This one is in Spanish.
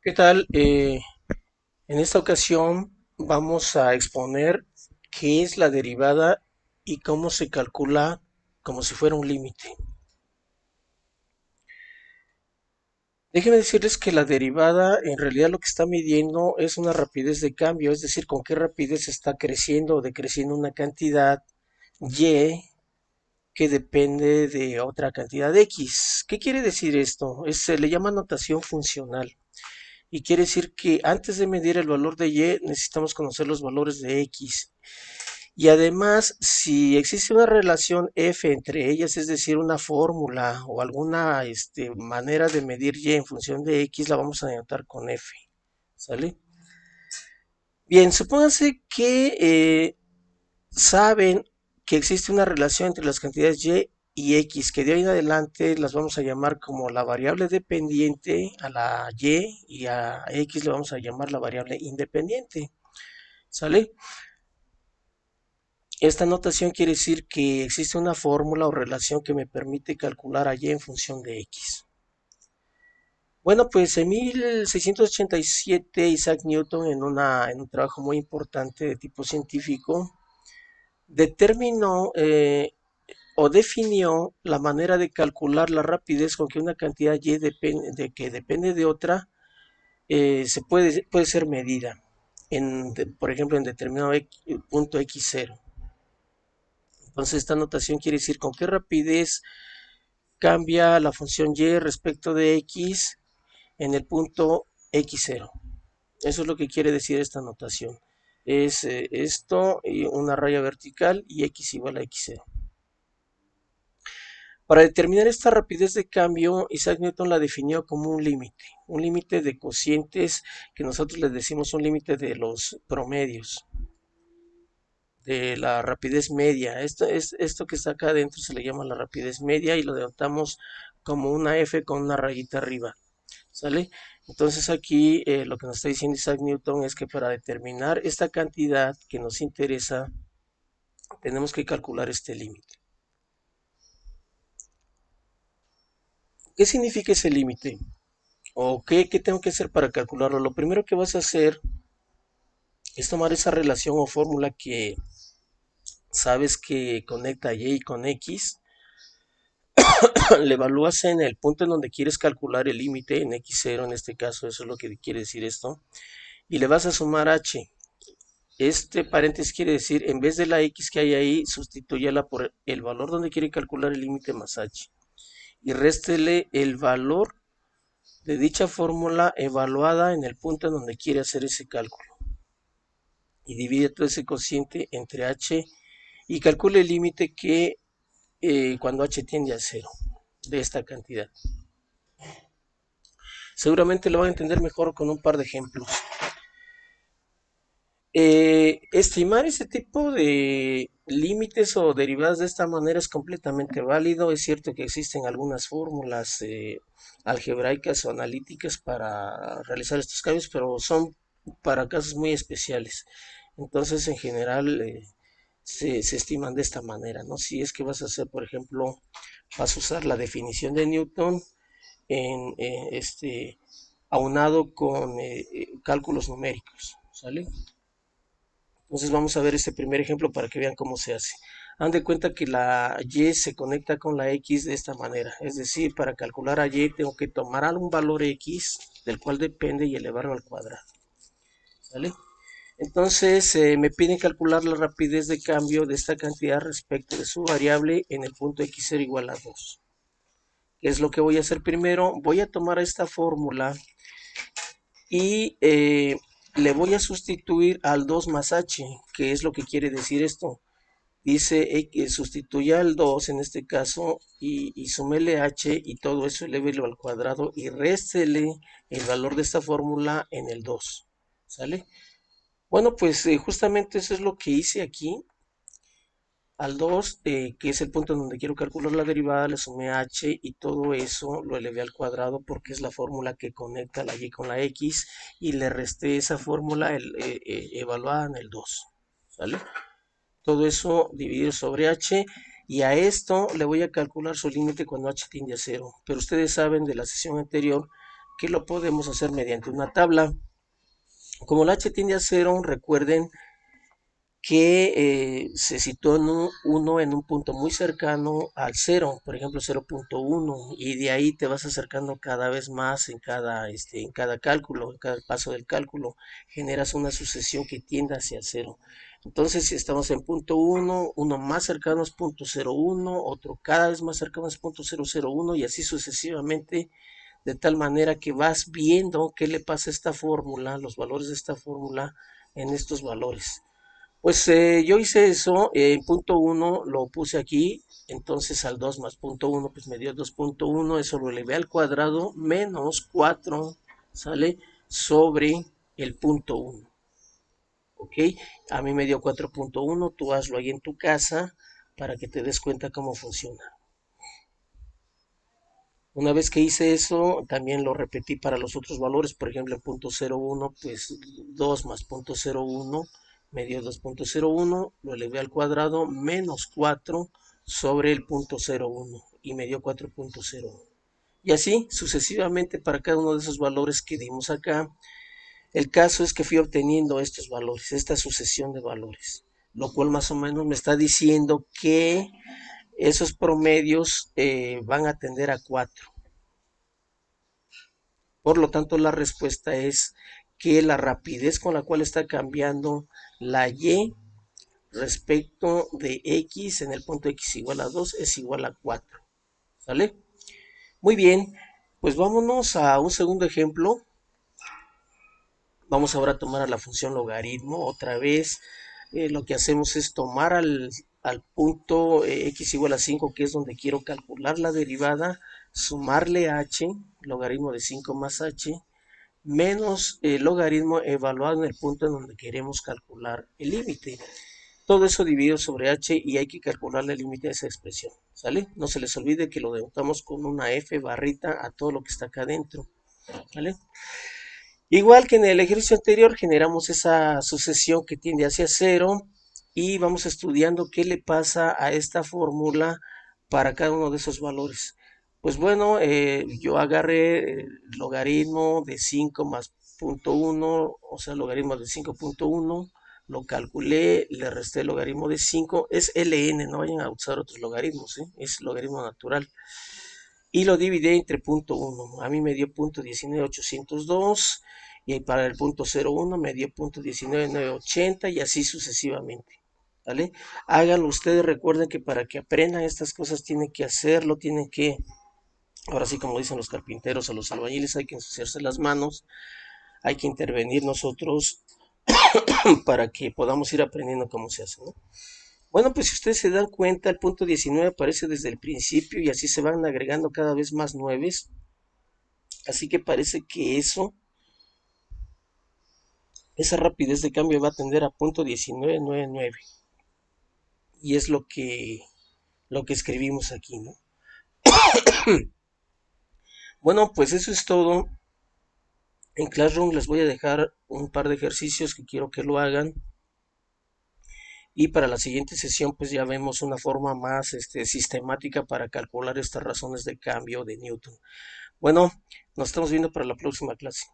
¿Qué tal? En esta ocasión vamos a exponer qué es la derivada y cómo se calcula como si fuera un límite. Déjenme decirles que la derivada en realidad lo que está midiendo es una rapidez de cambio, es decir, con qué rapidez está creciendo o decreciendo una cantidad y que depende de otra cantidad x. ¿Qué quiere decir esto? Se le llama notación funcional. Y quiere decir que antes de medir el valor de y necesitamos conocer los valores de x. Y además, si existe una relación f entre ellas, es decir, una fórmula o alguna manera de medir y en función de x, la vamos a denotar con f. ¿Sale? Bien, supónganse que saben que existe una relación entre las cantidades y x, que de hoy en adelante las vamos a llamar como la variable dependiente a la y a x le vamos a llamar la variable independiente. ¿Sale? Esta notación quiere decir que existe una fórmula o relación que me permite calcular a y en función de x. Bueno, pues en 1687 Isaac Newton en un trabajo muy importante de tipo científico determinó o definió la manera de calcular la rapidez con que una cantidad y que depende de otra puede ser medida, por ejemplo, en determinado punto x0. Entonces esta notación quiere decir con qué rapidez cambia la función y respecto de x en el punto x0. Eso es lo que quiere decir esta notación. Es esto y una raya vertical y x igual a x0. Para determinar esta rapidez de cambio, Isaac Newton la definió como un límite de cocientes que nosotros les decimos un límite de los promedios, de la rapidez media. Esto que está acá adentro se le llama la rapidez media y lo denotamos como una F con una rayita arriba. ¿Sale? Entonces aquí lo que nos está diciendo Isaac Newton es que para determinar esta cantidad que nos interesa, tenemos que calcular este límite. ¿Qué significa ese límite? ¿O qué tengo que hacer para calcularlo? Lo primero que vas a hacer es tomar esa relación o fórmula que sabes que conecta y con x, le evalúas en el punto en donde quieres calcular el límite, en x0 en este caso, eso es lo que quiere decir esto, y le vas a sumar h. Este paréntesis quiere decir, en vez de la x que hay ahí, sustitúyala por el valor donde quiere calcular el límite más h. Y réstele el valor de dicha fórmula evaluada en el punto en donde quiere hacer ese cálculo. Y divide todo ese cociente entre h y calcule el límite que cuando h tiende a cero de esta cantidad. Seguramente lo van a entender mejor con un par de ejemplos. Estimar ese tipo de límites o derivadas de esta manera es completamente válido. Es cierto que existen algunas fórmulas algebraicas o analíticas para realizar estos cambios, pero son para casos muy especiales. Entonces, en general, se estiman de esta manera, ¿no? Si es que vas a hacer, por ejemplo, vas a usar la definición de Newton en aunado con cálculos numéricos, ¿sale? Entonces vamos a ver este primer ejemplo para que vean cómo se hace. Han de cuenta que la y se conecta con la x de esta manera. Es decir, para calcular a y tengo que tomar algún valor x del cual depende y elevarlo al cuadrado. ¿Sale? Entonces me piden calcular la rapidez de cambio de esta cantidad respecto de su variable en el punto x0 igual a 2. ¿Qué es lo que voy a hacer primero? Voy a tomar esta fórmula y le voy a sustituir al 2 más h. ¿Qué es lo que quiere decir esto? Dice que sustituya al 2 en este caso y súmele h y todo eso elévelo al cuadrado y réstele el valor de esta fórmula en el 2. ¿Sale? Bueno, pues justamente eso es lo que hice aquí. Al 2, que es el punto en donde quiero calcular la derivada, le sumé h y todo eso lo elevé al cuadrado porque es la fórmula que conecta la y con la x y le resté esa fórmula evaluada en el 2. ¿Sale? Todo eso dividido sobre h y a esto le voy a calcular su límite cuando h tiende a 0. Pero ustedes saben de la sesión anterior que lo podemos hacer mediante una tabla. Como el h tiende a 0, recuerden que se sitúa uno en un punto muy cercano al 0, por ejemplo 0.1, y de ahí te vas acercando cada vez más en cada cálculo, en cada paso del cálculo, generas una sucesión que tiende hacia 0. Entonces, si estamos en punto 1, uno más cercano es punto 0.1, otro cada vez más cercano es punto 0.01 y así sucesivamente, de tal manera que vas viendo qué le pasa a esta fórmula, los valores de esta fórmula en estos valores. Pues yo hice eso, en punto 1 lo puse aquí, entonces al 2 más punto 1 pues me dio 2.1, eso lo elevé al cuadrado, menos 4, ¿sale? Sobre el punto 1, ¿ok? A mí me dio 4.1, tú hazlo ahí en tu casa para que te des cuenta cómo funciona. Una vez que hice eso, también lo repetí para los otros valores, por ejemplo, en punto 0.1, pues 2 más punto 0.1 me dio 2.01, lo elevé al cuadrado, menos 4 sobre el punto 0.1 y me dio 4.01. Y así sucesivamente para cada uno de esos valores que dimos acá. El caso es que fui obteniendo estos valores, esta sucesión de valores, lo cual más o menos me está diciendo que esos promedios van a tender a 4. Por lo tanto, la respuesta es que la rapidez con la cual está cambiando la y respecto de x en el punto x igual a 2 es igual a 4. ¿Sale? Muy bien, pues vámonos a un segundo ejemplo. Vamos ahora a tomar a la función logaritmo. Otra vez lo que hacemos es tomar al punto x igual a 5, que es donde quiero calcular la derivada, sumarle h, logaritmo de 5 más h, menos el logaritmo evaluado en el punto en donde queremos calcular el límite. Todo eso dividido sobre h y hay que calcular el límite de esa expresión, ¿sale? No se les olvide que lo denotamos con una f barrita a todo lo que está acá adentro, ¿vale? Igual que en el ejercicio anterior, generamos esa sucesión que tiende hacia 0 y vamos estudiando qué le pasa a esta fórmula para cada uno de esos valores. Pues bueno, yo agarré el logaritmo de 5 más 0.1, o sea, logaritmo de 5.1, lo calculé, le resté el logaritmo de 5, es ln, no vayan a usar otros logaritmos, es logaritmo natural. Y lo dividí entre punto 1, a mí me dio punto 19802 y para el punto 01 me dio punto 19980 y así sucesivamente. ¿Vale? Háganlo ustedes, recuerden que para que aprendan estas cosas tienen que hacerlo, tienen que, ahora sí como dicen los carpinteros o los albañiles, hay que ensuciarse las manos, hay que intervenir nosotros para que podamos ir aprendiendo cómo se hace, ¿no? Bueno, pues si ustedes se dan cuenta, el punto 19 aparece desde el principio y así se van agregando cada vez más nueves. Así que parece que esa rapidez de cambio va a tender a punto 1999. Y es lo que escribimos aquí, ¿no? Bueno, pues eso es todo. En Classroom les voy a dejar un par de ejercicios que quiero que lo hagan. Y para la siguiente sesión, pues ya vemos una forma más sistemática para calcular estas razones de cambio de Newton. Bueno, nos estamos viendo para la próxima clase.